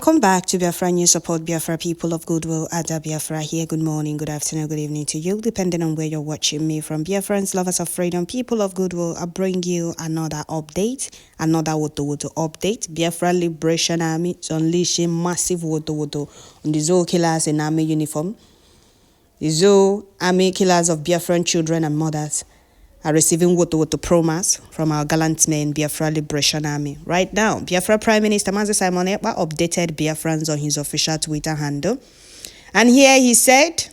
Welcome back to Biafra News. Support Biafra, people of goodwill. Ada Biafra here. Good morning, good afternoon, good evening to you, depending on where you're watching me from. Biafrans, lovers of freedom, people of goodwill, I bring you another update, another Wotowoto update. Biafra Liberation Army is unleashing massive Wotowoto on the Zoo killers in army uniform. The Zoo army killers of Biafran children and mothers are receiving Wotowoto promas from our gallant men, Biafra Liberation Army. Right now, Biafra Prime Minister Simon Ekpa updated Biafrans on his official Twitter handle. And here he said,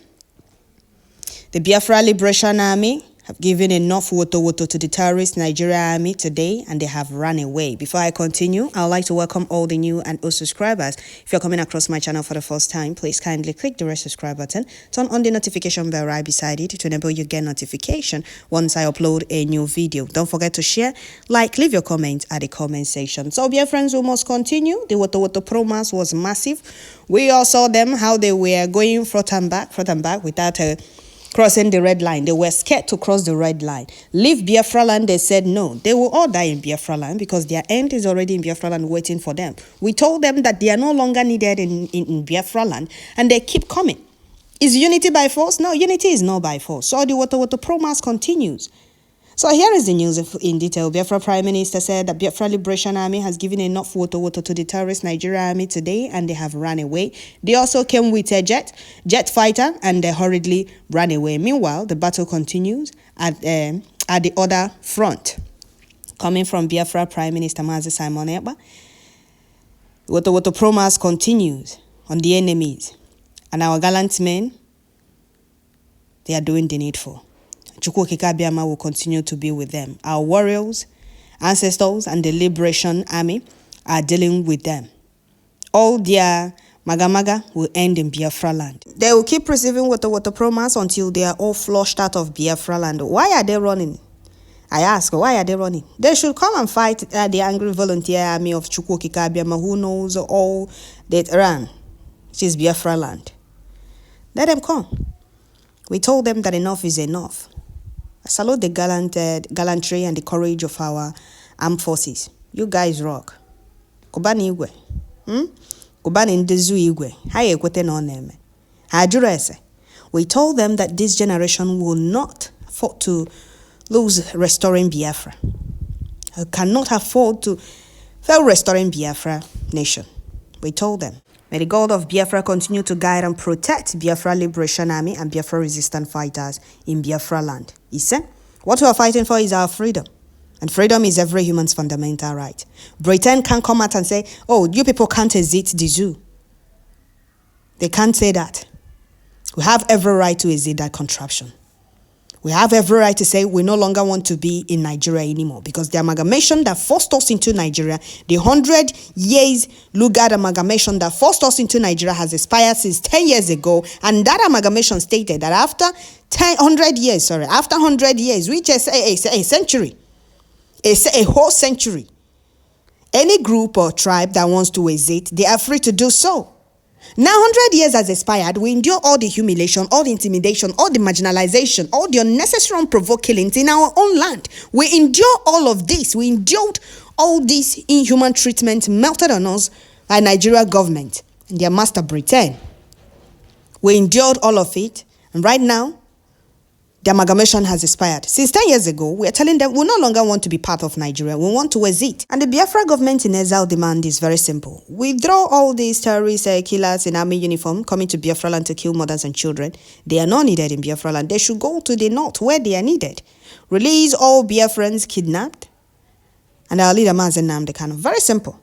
the Biafra Liberation Army have given enough Wotowoto to the terrorist Nigeria army today, and they have run away. Before I continue, I would like to welcome all the new and old subscribers. If you're coming across my channel for the first time, please kindly click the red subscribe button, turn on the notification bell right beside it to enable you get notification once I upload a new video. Don't forget to share, like, leave your comment at the comment section. So, dear friends, we must continue. The Wotowoto promas was massive. We all saw them, how they were going front and back without crossing the red line. They were scared to cross the red line. Leave Biafra land, they said no. They will all die in Biafra land because their end is already in Biafra land waiting for them. We told them that they are no longer needed in Biafra land, and they keep coming. Is unity by force? No, unity is not by force. So the Wotowoto promas continues. So here is the news in detail. Biafra Prime Minister said that Biafra Liberation Army has given enough Wotowoto to the terrorist Nigeria army today, and they have run away. They also came with a jet fighter, and they hurriedly ran away. Meanwhile, the battle continues at the other front. Coming from Biafra Prime Minister Simon Ekpa, Wotowoto promas continues on the enemies, and our gallant men, they are doing the needful. Justification will continue to be with them. Our warriors, ancestors, and the Liberation Army are dealing with them. All their maga will end in Biafra land. They will keep receiving Wotowoto promas until they are all flushed out of Biafra land. Why are they running? I ask, why are they running? They should come and fight the angry volunteer army of Justification who knows all that ran, which is Biafra land. Let them come. We told them that enough is enough. I salute the gallantry and the courage of our armed forces. You guys rock. Kubani igwe. Kubani ndezu igwe. Haye ekwete na oneme. Hajurese. We told them that this generation will not afford to lose restoring Biafra. I cannot afford to fail restoring Biafra nation. We told them. May the God of Biafra continue to guide and protect Biafra Liberation Army and Biafra resistant fighters in Biafra land. He said, what we are fighting for is our freedom. And freedom is every human's fundamental right. Britain can't come out and say, oh, you people can't exit the zoo. They can't say that. We have every right to exit that contraption. We have every right to say we no longer want to be in Nigeria anymore because the amalgamation that forced us into Nigeria, the 100 years Lugard amalgamation that forced us into Nigeria has expired since 10 years ago. And that amalgamation stated that after 100 years, which is a century, a whole century, any group or tribe that wants to exit, they are free to do so. Now 100 years has expired. We endure all the humiliation, all the intimidation, all the marginalization, all the unnecessary unprovoked killings in our own land. We endure all of this. We endured all this inhuman treatment melted on us by Nigeria government and their master Britain. We endured all of it, and right now, the amalgamation has expired. Since 10 years ago, we are telling them we no longer want to be part of Nigeria. We want to exit. And the Biafra government in exile demand is very simple. Withdraw all these terrorist killers in army uniform coming to Biafra land to kill mothers and children. They are not needed in Biafra land. They should go to the north where they are needed. Release all Biafrans kidnapped. And our leader Mazen Nnamdi Kanu. Very simple.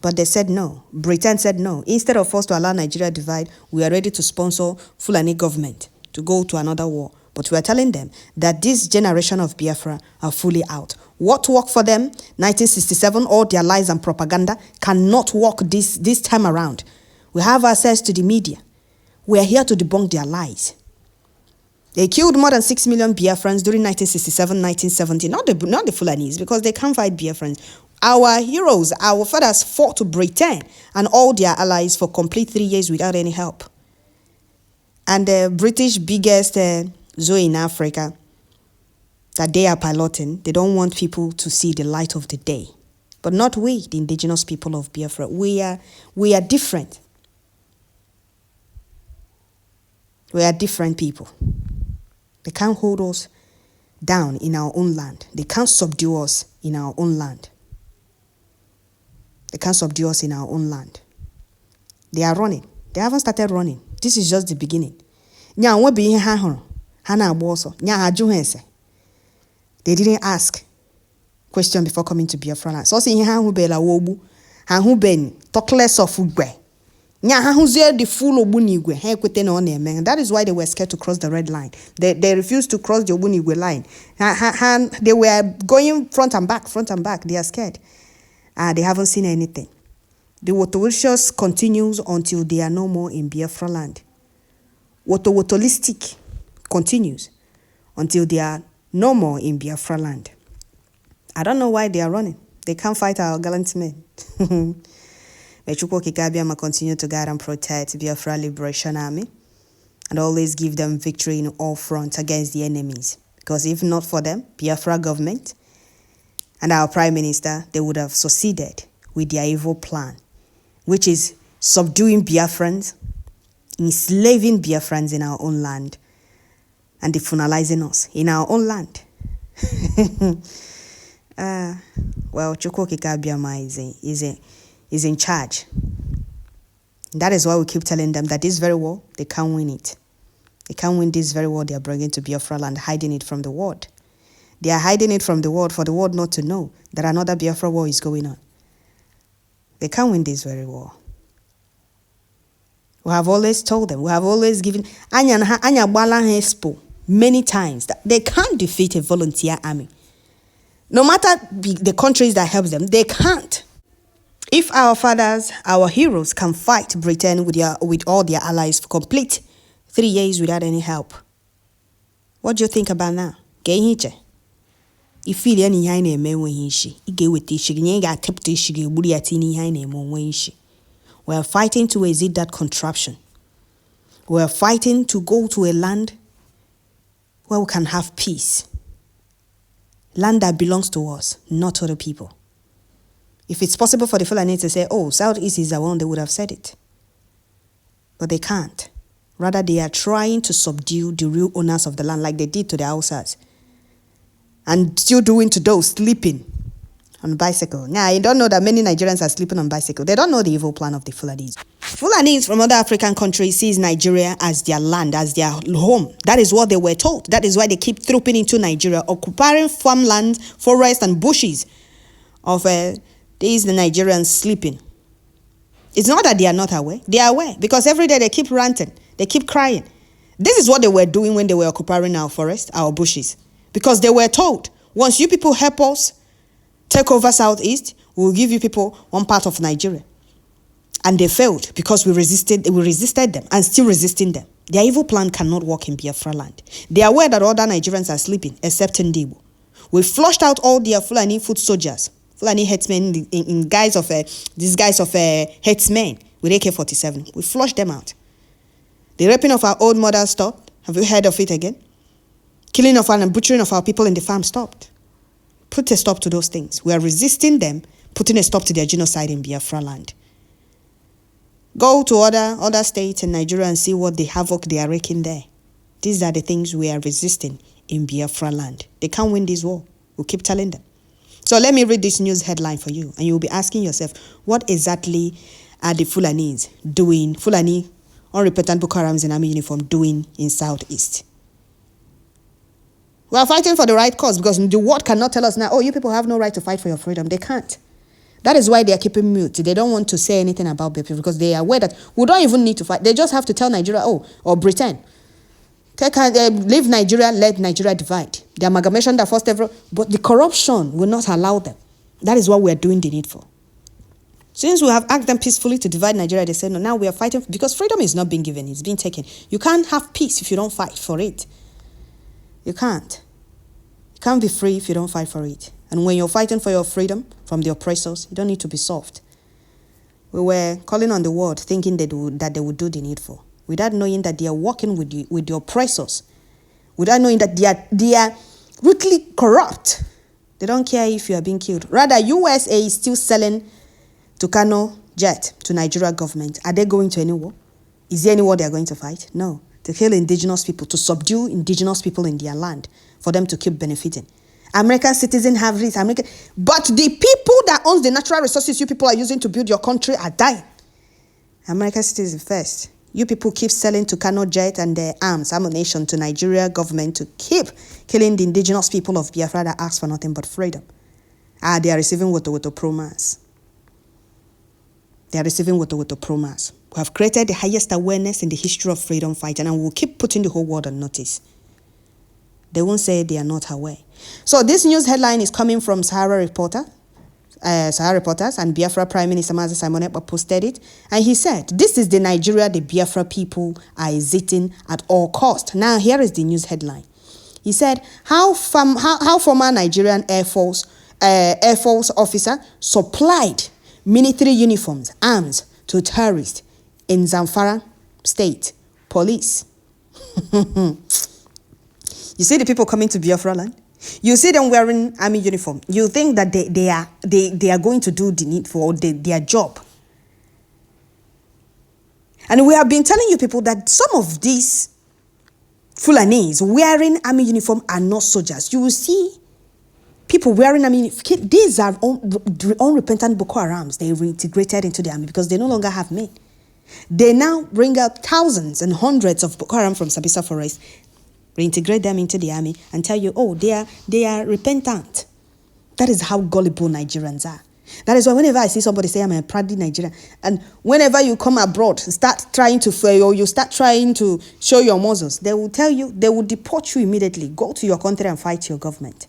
But they said no. Britain said no. Instead of us to allow Nigeria divide, we are ready to sponsor Fulani government to go to another war. But we are telling them that this generation of Biafra are fully out. What worked for them, 1967, all their lies and propaganda, cannot work this time around. We have access to the media. We are here to debunk their lies. They killed more than 6 million Biafrans during 1967, 1970. Not the Fulanis, because they can't fight Biafrans. Our heroes, our fathers fought to Britain and all their allies for complete 3 years without any help. And the British biggest zoo in Africa that they are piloting, they don't want people to see the light of the day. But not we, the indigenous people of Biafra. We are different. We are different people. They can't hold us down in our own land. They can't subdue us in our own land. They can't subdue us in our own land. They are running. They haven't started running. This is just the beginning. They didn't ask question before coming to Biafra land. So talk less of Ugbe. That is why they were scared to cross the red line. They refused to cross the Obunigwe line. They were going front and back. They are scared. They haven't seen anything. The Wotowoto continues until they are no more in Biafra land. Wotowotolistic continues until they are no more in Biafra land. I don't know why they are running. They can't fight our gallant men. May Chukwu Kikabiama continue to guide and protect Biafra Liberation Army and always give them victory in all fronts against the enemies. Because if not for them, Biafra government and our Prime Minister, they would have succeeded with their evil plan, which is subduing Biafrans, enslaving Biafrans in our own land, and defunalizing us in our own land. Well, Chukwu Kikabiama is in charge. That is why we keep telling them that this very war, they can't win it. They can't win this very war they are bringing to Biafra land, hiding it from the world. They are hiding it from the world for the world not to know that another Biafra war is going on. They can't win this very war. We have always told them, we have always given Anya Bala Expo many times that they can't defeat a volunteer army. No matter the countries that help them, they can't. If our fathers, our heroes, can fight Britain with all their allies for complete 3 years without any help, what do you think about now? If you any hine menwenshi, we are fighting to exit that contraption. We are fighting to go to a land where we can have peace. Land that belongs to us, not to other people. If it's possible for the Fulani to say, oh, Southeast is the one, they would have said it. But they can't. Rather, they are trying to subdue the real owners of the land like they did to the Hausas. And still doing to those sleeping on bicycle. Now, you don't know that many Nigerians are sleeping on bicycle. They don't know the evil plan of the Fulanis. Fulanis from other African countries sees Nigeria as their land, as their home. That is what they were told. That is why they keep trooping into Nigeria, occupying farmland, forests, and bushes of these the Nigerians sleeping. It's not that they are not aware. They are aware because every day they keep ranting. They keep crying. This is what they were doing when they were occupying our forests, our bushes. Because they were told, once you people help us take over Southeast, we'll give you people one part of Nigeria. And they failed because we resisted them and still resisting them. Their evil plan cannot work in Biafra land. They are aware that other Nigerians are sleeping, except Ndibo. We flushed out all their Fulani foot soldiers, Fulani headsmen in guise of headsmen with AK-47. We flushed them out. The raping of our old mothers stopped. Have you heard of it again? Killing of and butchering of our people in the farm stopped. Put a stop to those things. We are resisting them, putting a stop to their genocide in Biafra land. Go to other states in Nigeria and see what the havoc they are wreaking there. These are the things we are resisting in Biafra land. They can't win this war. We'll keep telling them. So let me read this news headline for you, and you'll be asking yourself, what exactly are the Fulanis doing, Fulani unrepentant Boko Harams in army uniform doing in Southeast? We are fighting for the right cause because the world cannot tell us now, oh, you people have no right to fight for your freedom. They can't. That is why they are keeping mute. They don't want to say anything about Biafra because they are aware that we don't even need to fight. They just have to tell Nigeria, or Britain, leave Nigeria, let Nigeria divide. The amalgamation that first ever, but the corruption will not allow them. That is what we are doing the needful. Since we have asked them peacefully to divide Nigeria, they said, no, now we are fighting because freedom is not being given, it's being taken. You can't have peace if you don't fight for it. You can't. You can't be free if you don't fight for it. And when you're fighting for your freedom from the oppressors, you don't need to be soft. We were calling on the world thinking that they would do the needful, without knowing that they are working with the oppressors, without knowing that they are ruthlessly corrupt. They don't care if you are being killed. Rather, USA is still selling Tucano jet to Nigeria government. Are they going to any war? Is there any war they are going to fight? No. To kill indigenous people, to subdue indigenous people in their land, for them to keep benefiting. American citizens have this. But the people that owns the natural resources you people are using to build your country are dying. American citizens first. You people keep selling Tucano jet and their arms, ammunition to Nigeria government to keep killing the indigenous people of Biafra that ask for nothing but freedom. They are receiving Wotowoto promas. They are receiving Wotowoto promas. We have created the highest awareness in the history of freedom fighting, and we'll keep putting the whole world on notice. They won't say they are not aware. So this news headline is coming from Sahara Reporters, and Biafra Prime Minister Mazi Simon Ekpa posted it. And he said, this is the Nigeria the Biafra people are exiting at all cost. Now, here is the news headline. He said, how former Nigerian Air Force officer supplied military uniforms, arms to terrorists in Zamfara State Police. You see the people coming to Biafra land? You see them wearing army uniform. You think that they are going to do the needful or their job. And we have been telling you people that some of these Fulanis wearing army uniform are not soldiers. You will see people wearing army uniform. These are unrepentant Boko Harams. They reintegrated into the army because they no longer have men. They now bring out thousands and hundreds of Boko Haram from Sambisa Forest, reintegrate them into the army and tell you, oh, they are repentant. That is how gullible Nigerians are. That is why whenever I see somebody say, I'm a proud Nigerian, and whenever you come abroad, start trying to fail, or you start trying to show your muscles, they will tell you, they will deport you immediately. Go to your country and fight your government.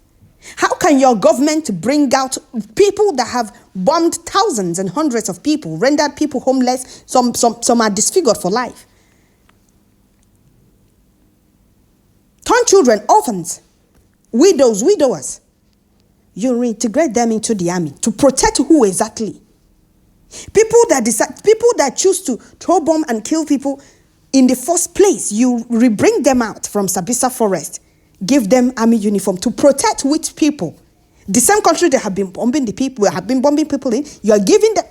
How can your government bring out people that have bombed thousands and hundreds of people, rendered people homeless, some are disfigured for life? Turn children, orphans, widows, widowers. You reintegrate them into the army to protect who exactly? People that choose to throw bomb and kill people in the first place, you bring them out from Sambisa Forest, give them army uniform to protect which people? The same country they have been bombing people in, you are giving them.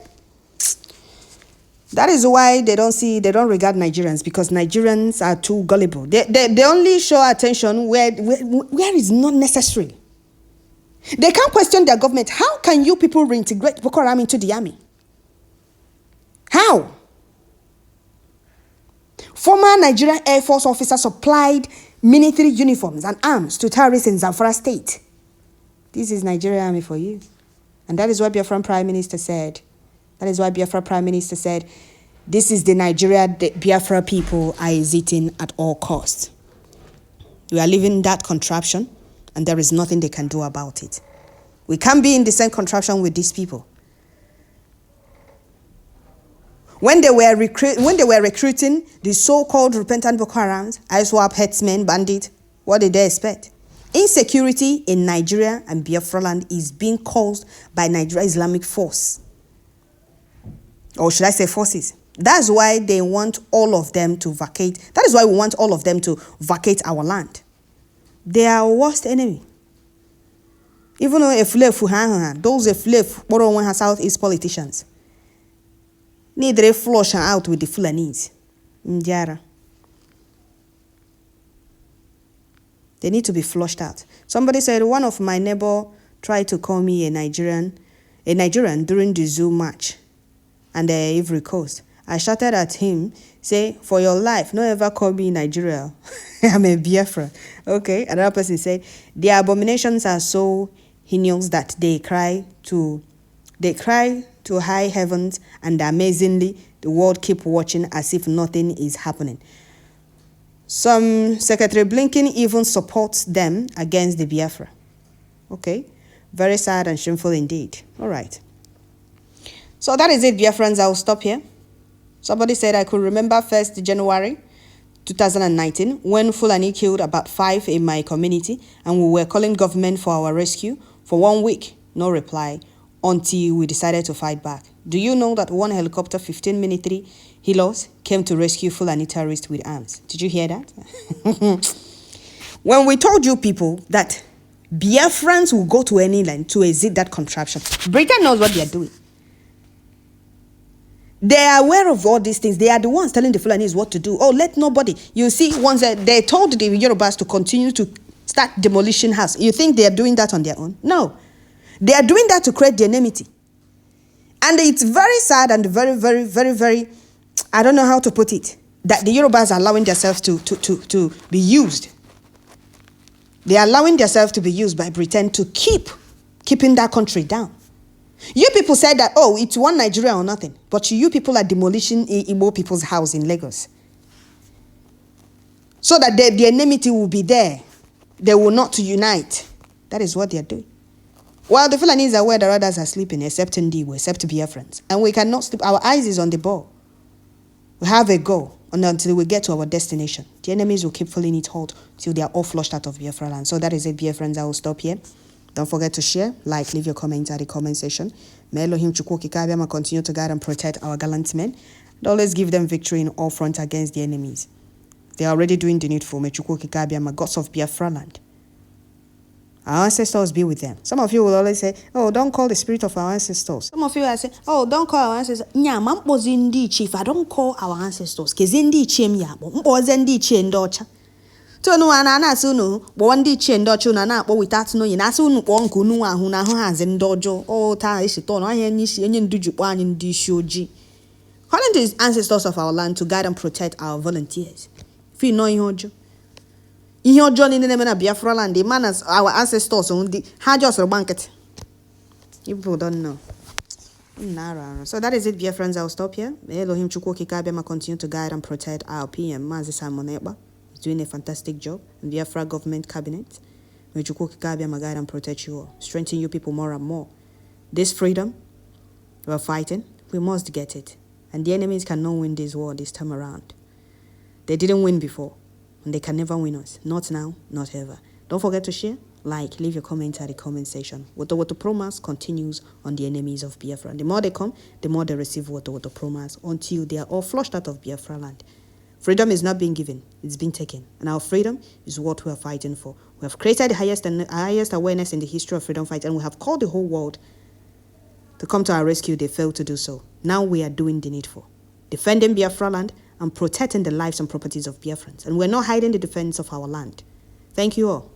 That is why they don't regard Nigerians, because Nigerians are too gullible. They only show attention where it's not necessary. They can't question their government. How can you people reintegrate Boko Haram into the army? How? Former Nigerian Air Force officer supplied military uniforms and arms to terrorists in Zamfara State. This is Nigerian army for you. And that is what Biafra Prime Minister said. This is the Nigeria that Biafra people are exiting at all costs. We are living that contraption, and there is nothing they can do about it. We can't be in the same contraption with these people. When they were recruiting the so-called repentant Boko Harams, ISWAP, headsmen, bandits, what did they expect? Insecurity in Nigeria and Biafra land is being caused by Nigeria Islamic force. Or should I say forces? That's why they want all of them to vacate. That is why we want all of them to vacate our land. They are our worst enemy. Even though those Southeast politicians need to flush out with the Fulanese. They need to be flushed out. Somebody said one of my neighbor tried to call me a Nigerian during the zoo match and the Ivory Coast. I shouted at him, say, for your life, no ever call me Nigeria. I'm a Biafra. Okay. Another person said, the abominations are so heinous that they cry to high heavens, and amazingly, the world keep watching as if nothing is happening. Some Secretary Blinken even supports them against the Biafra. Okay. Very sad and shameful indeed. All right. So that is it, Biafrans. I will stop here. Somebody said I could remember 1st January 2019 when Fulani killed about 5 in my community and we were calling government for our rescue. For 1 week, no reply until we decided to fight back. Do you know that one helicopter, 15 military helos, came to rescue Fulani terrorists with arms? Did you hear that? When we told you people that Biafrans will go to any land to exit that contraption. Britain knows what they are doing. They are aware of all these things. They are the ones telling the Fulanis what to do. Oh, let nobody. You see, once they told the Yorubas to continue to start demolishing house. You think they are doing that on their own? No. They are doing that to create the enmity. And it's very sad and very, very, very, very, I don't know how to put it, that the Yorubas are allowing themselves to be used. They are allowing themselves to be used by Britain to keeping that country down. You people said that, oh, it's one Nigeria or nothing. But you people are demolishing Igbo people's house in Lagos. So that the enmity will be there. They will not unite. That is what they are doing. Well, the Fulanis are aware that others are sleeping, except Ndibo, except Biafrans. And we cannot sleep. Our eyes is on the ball. We have a goal until we get to our destination. The enemies will keep filling it hot till they are all flushed out of Biafra land. So that is it, Biafrans. I will stop here. Don't forget to share, like, leave your comments at the comment section. May Elohim Chukwu Kikabiyama continue to guide and protect our gallant men. And always give them victory in all fronts against the enemies. They are already doing the needful. May Chukwu Kikabiyama, gods of Biafra land. Our ancestors be with them. Some of you will always say, oh, don't call the spirit of our ancestors. Some of you will say, oh, don't call our ancestors. Nya, mampozi ndichi, if I don't call our ancestors, kezi ndichi myabo, mpoze ndichi ndocha. Tonu anana sunu, bo ndichi ndocha na na bo without no yin asu nu po nku nu ahu na ho haze ndojo. Oh, ta isi to no ahe nisi enye ndujukpo anyi ndi shoji. Calling these ancestors of our land to guide and protect our volunteers. If you know ihojo. Ihe Johnny na Biafra land, the man as our ancestors on the just a banquet. People don't know. So that is it, Biafrans. I'll stop here. May Elohim Chukwu Kikabiyama continue to guide and protect our PM, Mazi Simon Ekpa. He's doing a fantastic job. And Biafra government cabinet. May Chukwu Kikabiyama guide and protect you all. Strengthen you people more and more. This freedom we're fighting, we must get it. And the enemies cannot win this war this time around. They didn't win before. And they can never win us. Not now, not ever. Don't forget to share, like, leave your comments at the comment section. Wotowoto promise continues on the enemies of Biafra. And the more they come, the more they receive Wotowoto promise until they are all flushed out of Biafra land. Freedom is not being given, it's being taken. And our freedom is what we are fighting for. We have created the highest awareness in the history of freedom fight, and we have called the whole world to come to our rescue. They failed to do so. Now we are doing the needful. Defending Biafra land and protecting the lives and properties of Biafrans. And we're not hiding the defense of our land. Thank you all.